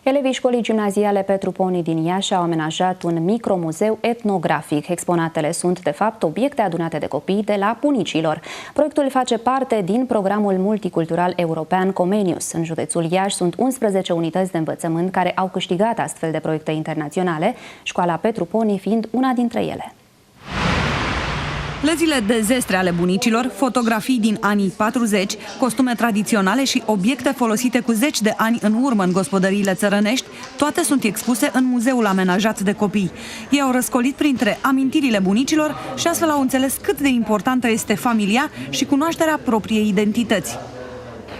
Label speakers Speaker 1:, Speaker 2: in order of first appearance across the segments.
Speaker 1: Elevii școlii gimnaziale Petru Poni din Iași au amenajat un micromuzeu etnografic. Exponatele sunt, de fapt, obiecte adunate de copii de la bunicilor. Proiectul face parte din programul multicultural european Comenius. În județul Iași sunt 11 unități de învățământ care au câștigat astfel de proiecte internaționale, școala Petru Poni fiind una dintre ele.
Speaker 2: Lăzile de zestre ale bunicilor, fotografii din anii 40, costume tradiționale și obiecte folosite cu zeci de ani în urmă în gospodăriile țărănești, toate sunt expuse în muzeul amenajat de copii. Ei au răscolit printre amintirile bunicilor și astfel au înțeles cât de importantă este familia și cunoașterea propriei identități.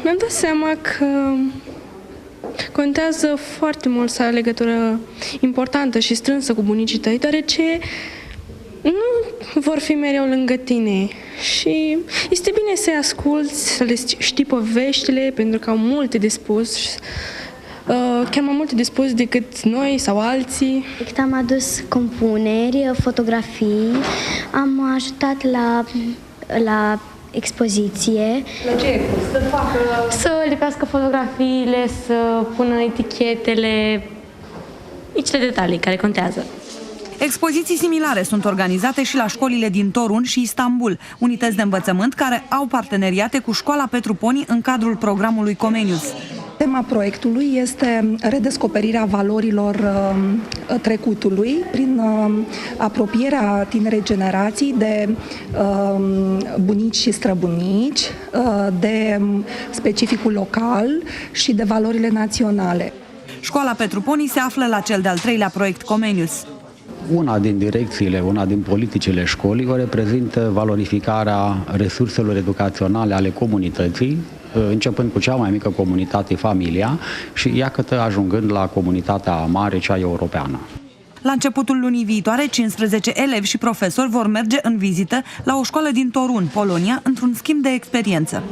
Speaker 3: Mi-am dat seama că contează foarte mult să ai o legătură importantă și strânsă cu bunicii tăi, deoarece nu vor fi mereu lângă tine și este bine să-i asculți, să le știi poveștile, pentru că au multe de spus, chiar mai multe de spus decât noi sau alții.
Speaker 4: Am adus compuneri, fotografii, am ajutat la expoziție.
Speaker 2: La ce ai pus? Să facă...
Speaker 3: Să lipească fotografiile, să pună etichetele, niște detalii care contează.
Speaker 2: Expoziții similare sunt organizate și la școlile din Torun și Istanbul, unități de învățământ care au parteneriate cu școala Petru Poni în cadrul programului Comenius.
Speaker 5: Tema proiectului este redescoperirea valorilor trecutului prin apropierea tinerei generații de bunici și străbunici, de specificul local și de valorile naționale.
Speaker 2: Școala Petru Poni se află la cel de-al treilea proiect Comenius.
Speaker 6: Una din direcțiile, una din politicile școlii o reprezintă valorificarea resurselor educaționale ale comunității, începând cu cea mai mică comunitate, familia, și iată ajungând la comunitatea mare, cea europeană.
Speaker 2: La începutul lunii viitoare, 15 elevi și profesori vor merge în vizită la o școală din Torun, Polonia, într-un schimb de experiență.